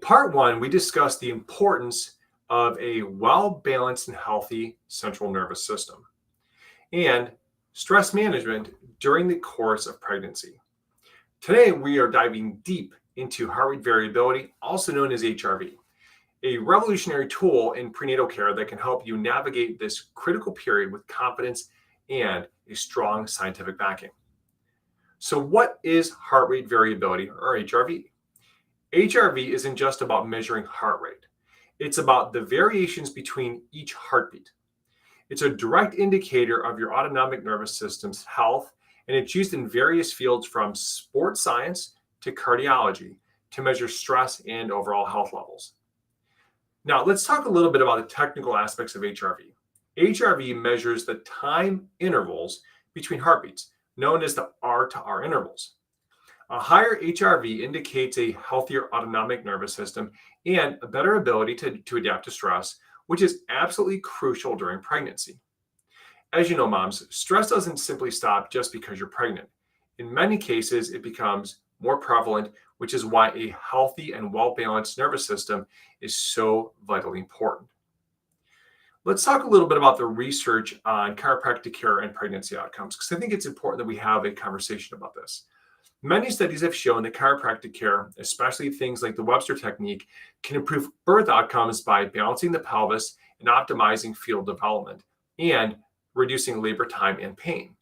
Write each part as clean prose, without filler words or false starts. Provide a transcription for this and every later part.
Part one, we discussed the importance of a well-balanced and healthy central nervous system and stress management during the course of pregnancy. Today, we are diving deep into heart rate variability, also known as HRV, a revolutionary tool in prenatal care that can help you navigate this critical period with confidence and a strong scientific backing. So, what is heart rate variability, or HRV? HRV isn't just about measuring heart rate. It's about the variations between each heartbeat. It's a direct indicator of your autonomic nervous system's health, and it's used in various fields from sports science to cardiology to measure stress and overall health levels. Now, let's talk a little bit about the technical aspects of HRV. HRV measures the time intervals between heartbeats, known as the R to R intervals. A higher HRV indicates a healthier autonomic nervous system and a better ability to adapt to stress, which is absolutely crucial during pregnancy. As you know, moms, stress doesn't simply stop just because you're pregnant. In many cases, it becomes more prevalent, which is why a healthy and well-balanced nervous system is so vitally important. Let's talk a little bit about the research on chiropractic care and pregnancy outcomes, because I think it's important that we have a conversation about this. Many studies have shown that chiropractic care, especially things like the Webster technique, can improve birth outcomes by balancing the pelvis and optimizing fetal development and reducing labor time and pain.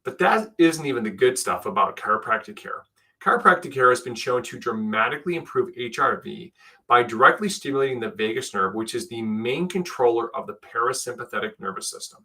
But that isn't even the good stuff about chiropractic care. Chiropractic care has been shown to dramatically improve HRV by directly stimulating the vagus nerve, which is the main controller of the parasympathetic nervous system.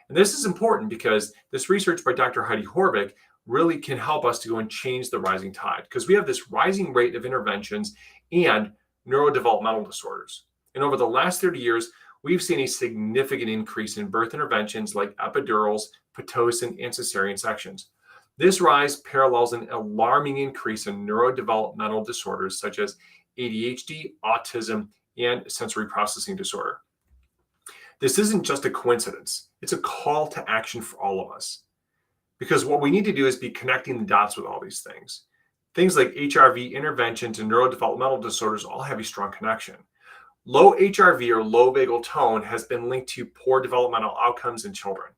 And this is important because this research by Dr. Heidi Horvick really can help us to go and change the rising tide, because we have this rising rate of interventions and neurodevelopmental disorders. And over the last 30 years, we've seen a significant increase in birth interventions like epidurals, Pitocin, and cesarean sections. This rise parallels an alarming increase in neurodevelopmental disorders such as ADHD, autism, and sensory processing disorder. This isn't just a coincidence. It's a call to action for all of us. Because what we need to do is be connecting the dots with all these things. Things like HRV interventions and neurodevelopmental disorders all have a strong connection. Low HRV or low vagal tone has been linked to poor developmental outcomes in children.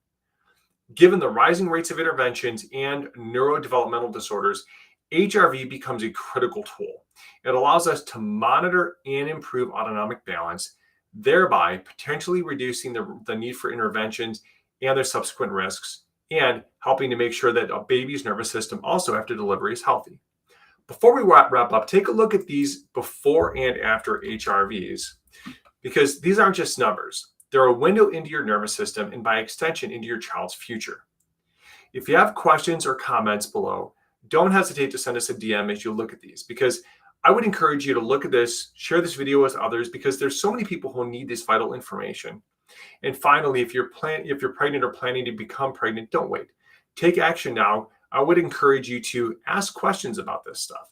Given the rising rates of interventions and neurodevelopmental disorders, HRV becomes a critical tool. It allows us to monitor and improve autonomic balance, thereby potentially reducing the need for interventions and their subsequent risks, and helping to make sure that a baby's nervous system also after delivery is healthy. Before we wrap up, take a look at these before and after HRVs, because these aren't just numbers. They're a window into your nervous system and by extension into your child's future. If you have questions or comments below, don't hesitate to send us a DM as you look at these, because I would encourage you to look at this, share this video with others, because there's so many people who need this vital information. And finally, if you're pregnant or planning to become pregnant, don't wait. Take action now. I would encourage you to ask questions about this stuff.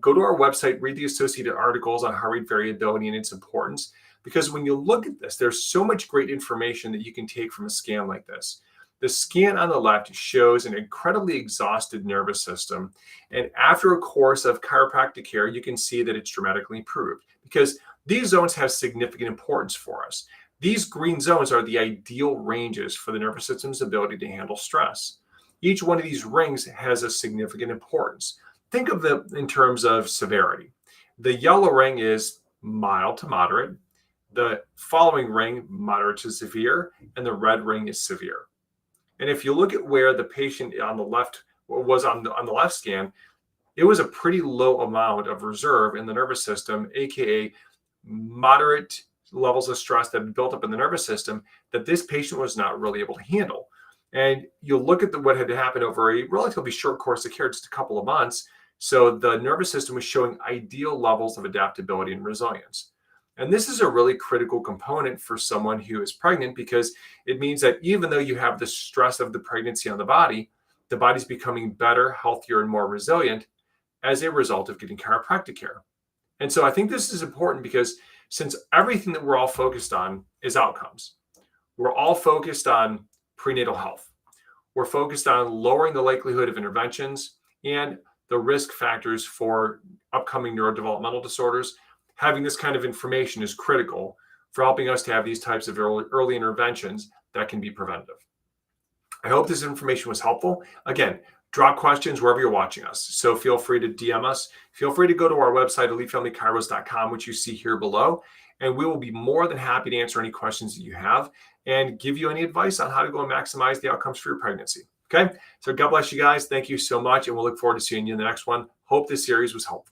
Go to our website, read the associated articles on heart rate variability and its importance, because when you look at this, there's so much great information that you can take from a scan like this. The scan on the left shows an incredibly exhausted nervous system. And after a course of chiropractic care, you can see that it's dramatically improved, because these zones have significant importance for us. These green zones are the ideal ranges for the nervous system's ability to handle stress. Each one of these rings has a significant importance. Think of them in terms of severity. The yellow ring is mild to moderate. The following ring, moderate to severe, and the red ring is severe. And if you look at where the patient on the left was on the left scan, it was a pretty low amount of reserve in the nervous system, aka moderate levels of stress that had built up in the nervous system that this patient was not really able to handle. And you'll look at what had happened over a relatively short course of care, just a couple of months. So the nervous system was showing ideal levels of adaptability and resilience. And this is a really critical component for someone who is pregnant, because it means that even though you have the stress of the pregnancy on the body's becoming better, healthier, and more resilient as a result of getting chiropractic care. And so I think this is important because since everything that we're all focused on is outcomes, we're all focused on prenatal health. We're focused on lowering the likelihood of interventions and the risk factors for upcoming neurodevelopmental disorders. having this kind of information is critical for helping us to have these types of early interventions that can be preventative. I hope this information was helpful. Again, drop questions wherever you're watching us. So feel free to DM us. Feel free to go to our website, elitefamilykairos.com, which you see here below, and we will be more than happy to answer any questions that you have and give you any advice on how to go and maximize the outcomes for your pregnancy. Okay, so God bless you guys. Thank you so much, and we'll look forward to seeing you in the next one. Hope this series was helpful.